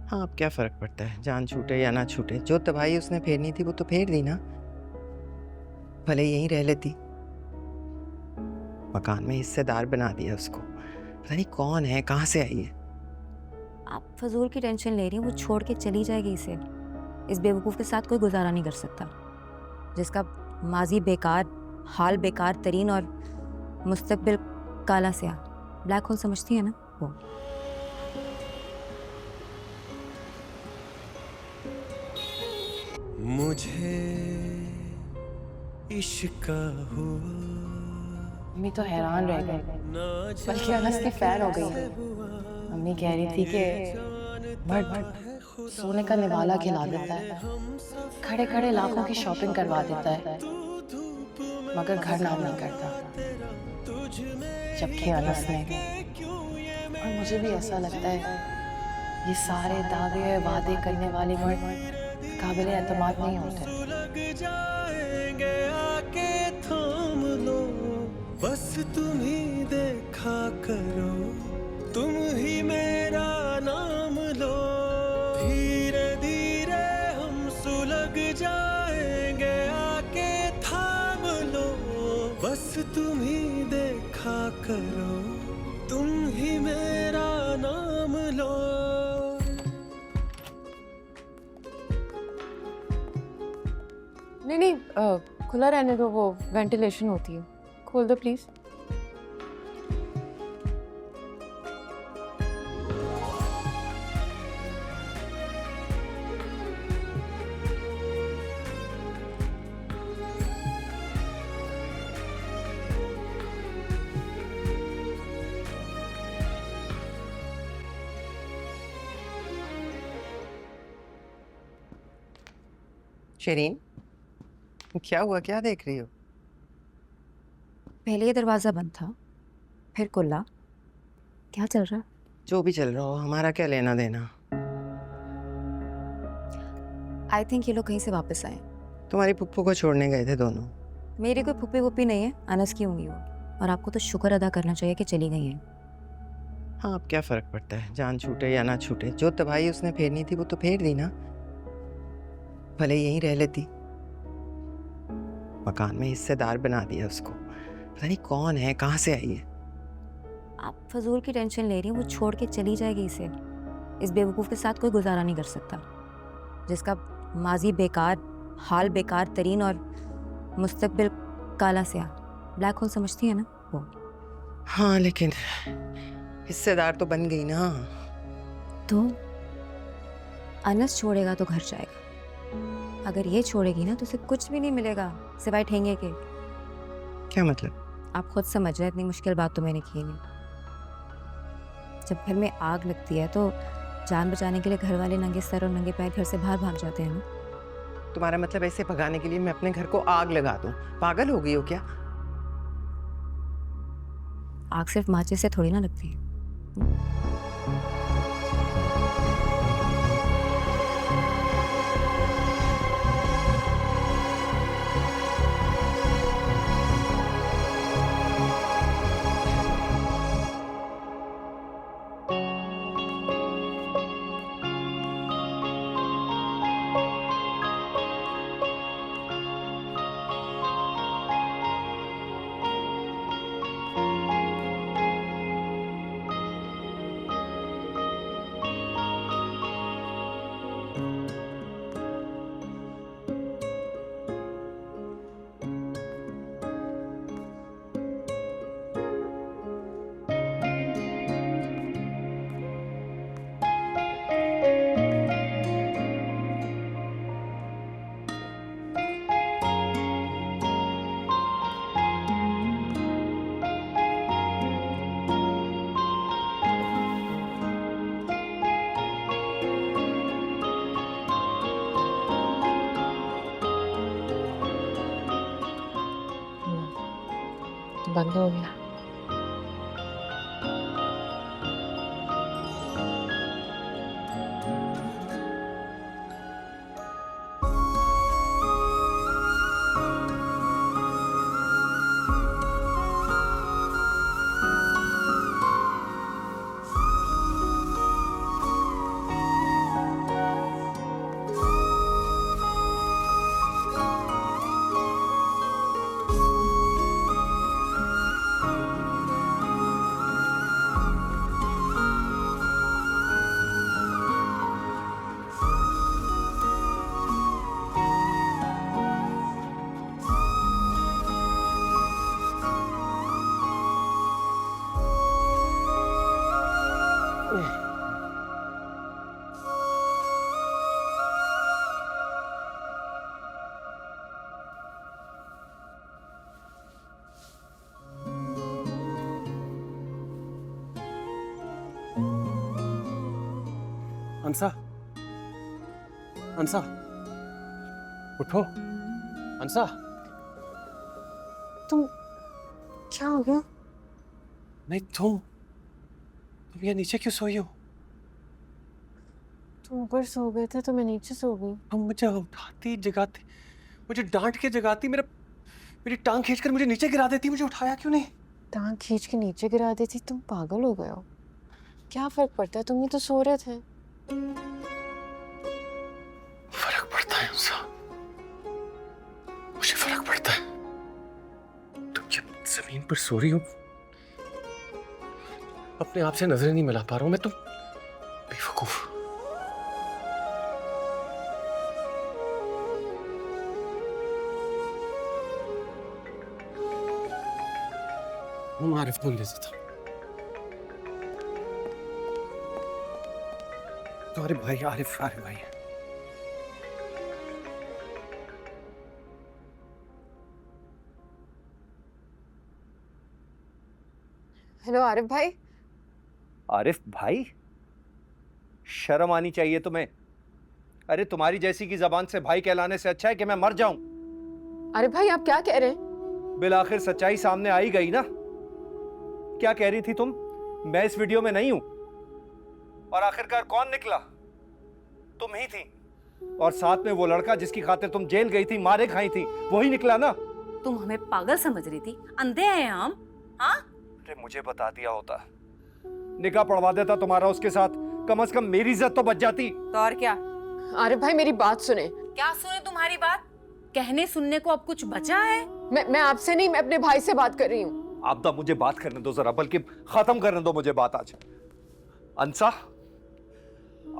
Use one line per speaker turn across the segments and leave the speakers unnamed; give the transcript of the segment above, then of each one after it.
हाँ, अब क्या फ़र्क पड़ता है, जान छूटे या ना छूटे, जो तबाही उसने फेरनी थी वो तो फेर दी ना, भले यहीं रह लेती। मकान में हिस्सेदार बना दिया उसको, पता नहीं कौन है, कहाँ से आई है।
आप फ़ज़ूल की टेंशन ले रही हैं, वो छोड़ के चली जाएगी इसे। इस बेवकूफ़ के साथ कोई गुज़ारा नहीं कर सकता, जिसका माज़ी बेकार, हाल बेकार तरीन और मुस्तक़बिल काला स्याह। ब्लैक होल समझती है ना वो।
मुझे इश्क हुआ
मम्मी तो हैरान रह गई,
ना
बल्कि अनस
जाने
की फैन हो गई
कैसे
है।
हुआ
मम्मी कह रही थी कि
ये जानता
मर्द
है खुदा
सोने का निवाला खिला देता
मेरे
है,
हम सफर
खड़े खड़े
में
लाखों की शॉपिंग करवा देता है,
तू धूप में
मगर घर नाम नहीं
सितारा
करता।
तेरा तुझ में
जबकि
ही
अनस ने,
लगे क्यों ये
और मुझे भी ऐसा लगता है, ये सारे दावे वादे करने वाले मर्द काबिल एतमाद नहीं होते।
सुलग जाएंगे आके थाम लो बस तुम ही देखा करो तुम ही मेरा नाम लो धीरे धीरे हम सुलग जाएंगे आके थाम लो बस तुम ही देखा करो तुम ही मेरा नाम लो।
नहीं नहीं, खुला रहने दो, वो वेंटिलेशन होती है। खोल दो प्लीज।
शरीन, क्या हुआ, क्या देख रही हो?
पहले ये दरवाज़ा बंद था, फिर खुला। क्या चल रहा है?
जो भी चल रहा हो, हमारा क्या लेना देना।
आई थिंक ये लोग कहीं से वापस आए।
तुम्हारी पुप्पो को छोड़ने गए थे दोनों।
मेरी कोई फुप्पी वुप्पी नहीं है, अनस की होंगी वो। और आपको तो शुक्र अदा करना चाहिए कि चली गई हैं।
हाँ, अब क्या फ़र्क पड़ता है, जान छूटे या ना छूटे, जो तबाही उसने फेरनी थी वो तो फेर दी ना, भले यहीं रह लेती। मकान में हिस्सेदार बना दिया उसको, पता नहीं कौन है, कहाँ से आई है।
आप फ़ज़ूल की टेंशन ले रही हैं, वो छोड़ के चली जाएगी इसे। इस बेवकूफ़ के साथ कोई गुज़ारा नहीं कर सकता, जिसका माज़ी बेकार, हाल बेकार तरीन और मुस्तक़बिल काला स्याह। ब्लैक होल समझती है ना वो।
हाँ, लेकिन हिस्सेदार तो बन गई ना।
तो अनस छोड़ेगा तो घर जाएगा, अगर ये छोड़ेगी ना तो उसे कुछ भी नहीं मिलेगा सिवाय ठेंगे के।
क्या मतलब?
आप खुद समझ रहे हैं, इतनी मुश्किल बात तो मैंने की नहीं। जब घर में आग लगती है तो जान बचाने के लिए घर वाले नंगे सर और नंगे पैर घर से बाहर भाग जाते हैं ना।
तुम्हारा मतलब ऐसे भगाने के लिए मैं अपने घर को आग लगा दूं? पागल हो गई हो क्या?
आग सिर्फ माचिस से थोड़ी ना लगती है।
बंद हो गया।
अंसा, अंसा, उठो। अंसा,
तुम क्या हो गया?
नहीं तुम यहाँ नीचे क्यों सोई हो?
तुम ऊपर सो गए थे तो मैं नीचे सो गई।
तुम मुझे उठाती जगाती, मुझे डांट के जगाती, मेरी टांग खींचकर मुझे नीचे गिरा देती, मुझे उठाया क्यों नहीं?
टांग खींच के नीचे गिरा दी थी? तुम पागल हो गए हो? क्या फर्क पड़ता है, तुम ही तो सो रहे थे।
फर्क पड़ता है अंसा, मुझे फर्क पड़ता है। तुम जब जमीन पर सो रही हो, अपने आप से नजरें नहीं मिला पा रहा हूं मैं। तुम बेवकूफ। आरिफ बोल देता था, तुम्हारे भाई आरिफ भाई है।
हेलो आरिफ भाई।
आरिफ भाई, शर्म आनी चाहिए तुम्हें। अरे तुम्हारी जैसी की जबान से भाई कहलाने से अच्छा है कि मैं मर जाऊं।
आरिफ भाई आप क्या कह रहे हैं?
बिलाखिर सच्चाई सामने आई गई ना। क्या कह रही थी तुम? मैं इस वीडियो में नहीं हूं। और आखिरकार कौन निकला? तुम ही थी। और साथ में वो लड़का जिसकी खातिर तुम जेल गई थी, मारे खाई थी, वही निकला ना।
तुम हमें पागल समझ रही थी? अंधे हैं हम? हाँ?
अरे मुझे बता दिया होता, निकाह पढ़वा देता तुम्हारा उसके साथ, कम से कम मेरी इज्जत तो बच जाती।
तो और क्या?
आरिफ भाई मेरी बात सुने।
क्या सुने तुम्हारी बात? कहने सुनने को अब कुछ बचा है?
मैं आपसे नहीं, मैं अपने भाई से बात कर रही हूँ।
आप तो मुझे बात करने दो जरा, बल्कि खत्म करने दो मुझे बात आज। अंसा,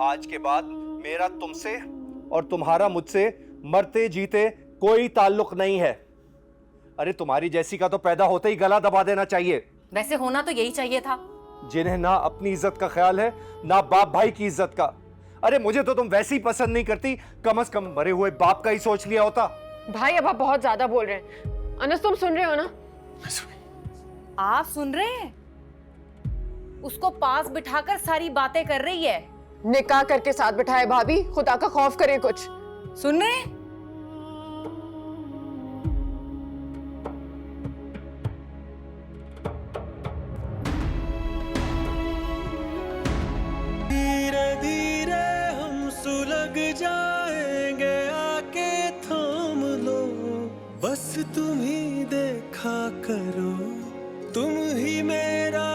आज के बाद मेरा तुमसे और तुम्हारा मुझसे मरते जीते कोई ताल्लुक नहीं है। अरे तुम्हारी जैसी का तो पैदा होते ही गला दबा देना चाहिए।
वैसे होना तो यही चाहिए था।
जिन्हें ना अपनी इज्जत का ख्याल है, ना बाप भाई की इज्जत का। अरे मुझे तो तुम वैसे ही पसंद नहीं करती, कम से कम मरे हुए बाप का ही सोच लिया होता।
भाई अब आप बहुत ज्यादा बोल रहे हैं। अनस तुम सुन रहे हो ना?
आप सुन रहे हैं? उसको पास बिठाकर सारी बातें कर रही है।
निकाह करके साथ बिठाए भाभी, खुदा का खौफ करें कुछ।
सुन रहे हैं?
धीरे धीरे हम सुलग जाएंगे, आके थाम लो, बस तुम ही देखा करो, तुम ही मेरा